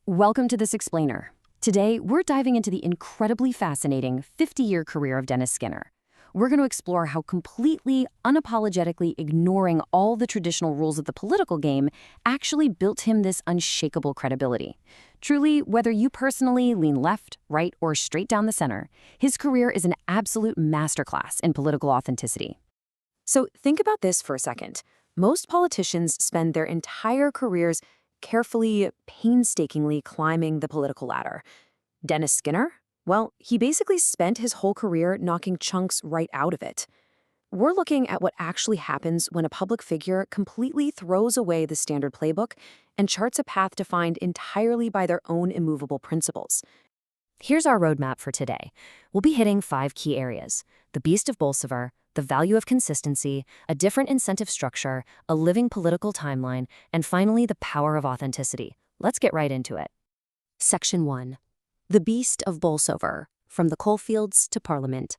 Welcome to This Explainer. Today, we're diving into the incredibly fascinating 50-year career of Dennis Skinner. We're going to explore how completely, unapologetically ignoring all the traditional rules of the political game actually built him this unshakable credibility. Truly, whether you personally lean left, right, or straight down the center, his career is an absolute masterclass in political authenticity. So think about this for a second. Most politicians spend their entire careers carefully, painstakingly climbing the political ladder. Dennis Skinner? Well, he basically spent his whole career knocking chunks right out of it. We're looking at what actually happens when a public figure completely throws away the standard playbook and charts a path defined entirely by their own immovable principles. Here's our roadmap for today. We'll be hitting 5 key areas: the Beast of Bolsover, the value of consistency, a different incentive structure, a living political timeline, and finally the power of authenticity. Let's get right into it. Section 1. The Beast of Bolsover, from the coalfields to Parliament.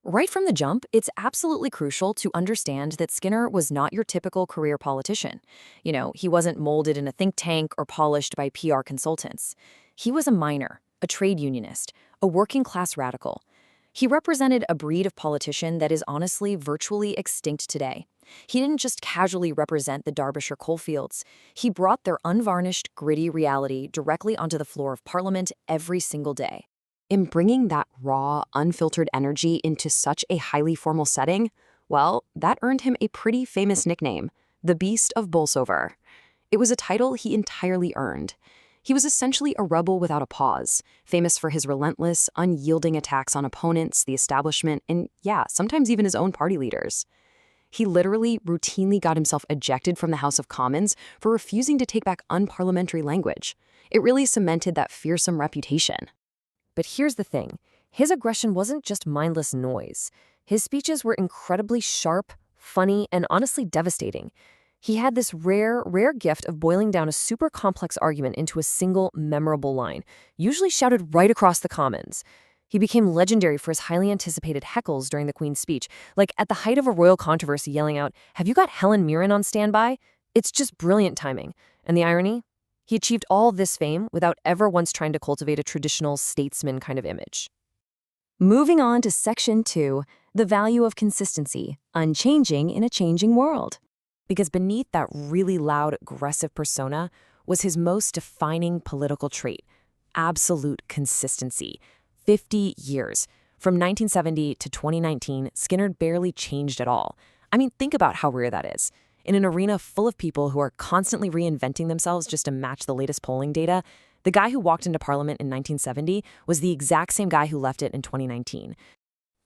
Right from the jump, it's absolutely crucial to understand that Skinner was not your typical career politician. He wasn't molded in a think tank or polished by PR consultants. He was a miner, a trade unionist, a working-class radical. He represented a breed of politician that is honestly virtually extinct today. He didn't just casually represent the Derbyshire coalfields. He brought their unvarnished, gritty reality directly onto the floor of Parliament every single day. In bringing that raw, unfiltered energy into such a highly formal setting, well, that earned him a pretty famous nickname, the Beast of Bolsover. It was a title he entirely earned. He was essentially a rebel without a pause, famous for his relentless, unyielding attacks on opponents, the establishment, and sometimes even his own party leaders. He literally routinely got himself ejected from the House of Commons for refusing to take back unparliamentary language. It really cemented that fearsome reputation. But here's the thing. His aggression wasn't just mindless noise. His speeches were incredibly sharp, funny, and honestly devastating. He had this rare gift of boiling down a super complex argument into a single, memorable line, usually shouted right across the Commons. He became legendary for his highly anticipated heckles during the Queen's speech, like at the height of a royal controversy yelling out, "Have you got Helen Mirren on standby?" It's just brilliant timing. And the irony? He achieved all this fame without ever once trying to cultivate a traditional statesman kind of image. Moving on to Section 2, the value of consistency, unchanging in a changing world. Because beneath that really loud, aggressive persona was his most defining political trait: absolute consistency. 50 years. From 1970 to 2019, Skinner barely changed at all. I mean, think about how rare that is. In an arena full of people who are constantly reinventing themselves just to match the latest polling data, the guy who walked into Parliament in 1970 was the exact same guy who left it in 2019.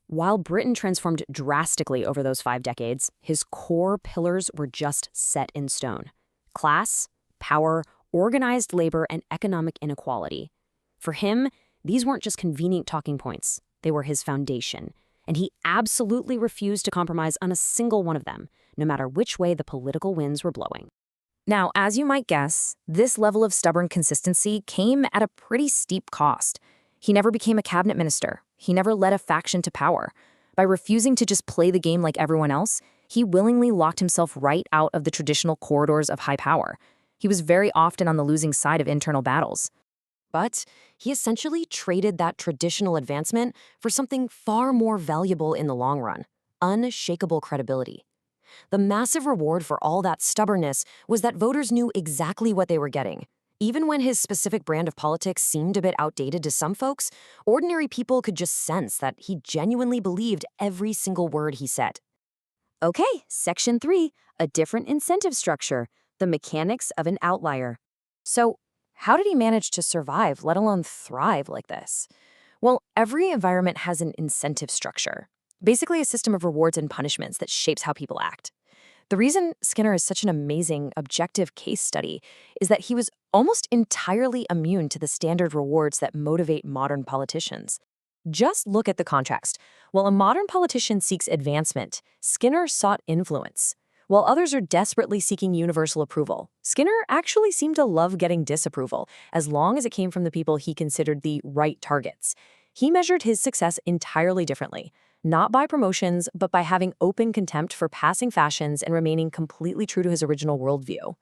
While Britain transformed drastically over those 5 decades, his core pillars were just set in stone: class, power, organized labor, and economic inequality. For him, these weren't just convenient talking points. They were his foundation, and he absolutely refused to compromise on a single one of them, no matter which way the political winds were blowing. Now, as you might guess, this level of stubborn consistency came at a pretty steep cost. He never became a cabinet minister. He never led a faction to power. By refusing to just play the game like everyone else, he willingly locked himself right out of the traditional corridors of high power. He was very often on the losing side of internal battles. But he essentially traded that traditional advancement for something far more valuable in the long run: unshakable credibility. The massive reward for all that stubbornness was that voters knew exactly what they were getting. Even when his specific brand of politics seemed a bit outdated to some folks, ordinary people could just sense that he genuinely believed every single word he said. Okay, Section 3, a different incentive structure, the mechanics of an outlier. So, how did he manage to survive, let alone thrive like this? Well, every environment has an incentive structure, basically a system of rewards and punishments that shapes how people act. The reason Skinner is such an amazing, objective case study is that he was almost entirely immune to the standard rewards that motivate modern politicians. Just look at the contrast. While a modern politician seeks advancement, Skinner sought influence. While others are desperately seeking universal approval, Skinner actually seemed to love getting disapproval, as long as it came from the people he considered the right targets. He measured his success entirely differently. Not by promotions, but by having open contempt for passing fashions and remaining completely true to his original worldview.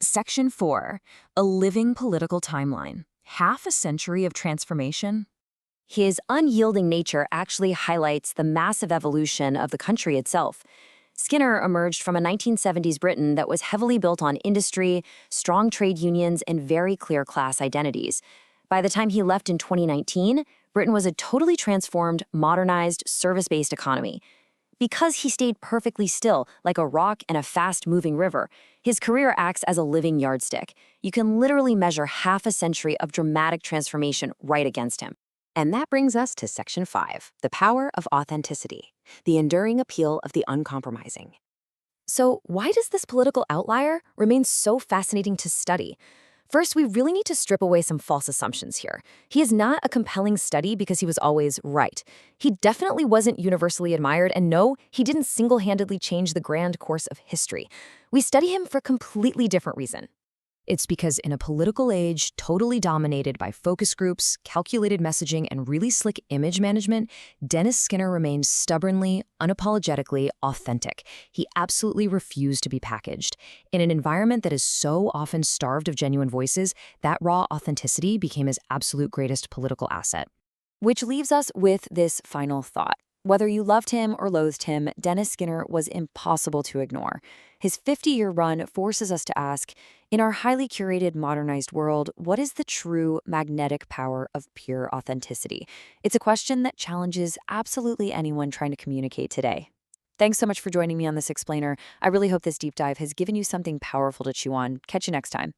Section 4. A living political timeline. Half a century of transformation? His unyielding nature actually highlights the massive evolution of the country itself. Skinner emerged from a 1970s Britain that was heavily built on industry, strong trade unions, and very clear class identities. By the time he left in 2019, Britain was a totally transformed, modernized, service-based economy. Because he stayed perfectly still, like a rock and a fast-moving river, his career acts as a living yardstick. You can literally measure half a century of dramatic transformation right against him. And that brings us to Section 5, the power of authenticity, the enduring appeal of the uncompromising. So why does this political outlier remain so fascinating to study? First, we really need to strip away some false assumptions here. He is not a compelling study because he was always right. He definitely wasn't universally admired, and no, he didn't single-handedly change the grand course of history. We study him for a completely different reason. It's because in a political age totally dominated by focus groups, calculated messaging, and really slick image management, Dennis Skinner remained stubbornly, unapologetically authentic. He absolutely refused to be packaged. In an environment that is so often starved of genuine voices, that raw authenticity became his absolute greatest political asset. Which leaves us with this final thought. Whether you loved him or loathed him, Dennis Skinner was impossible to ignore. His 50-year run forces us to ask, in our highly curated, modernized world, what is the true magnetic power of pure authenticity? It's a question that challenges absolutely anyone trying to communicate today. Thanks so much for joining me on this explainer. I really hope this deep dive has given you something powerful to chew on. Catch you next time.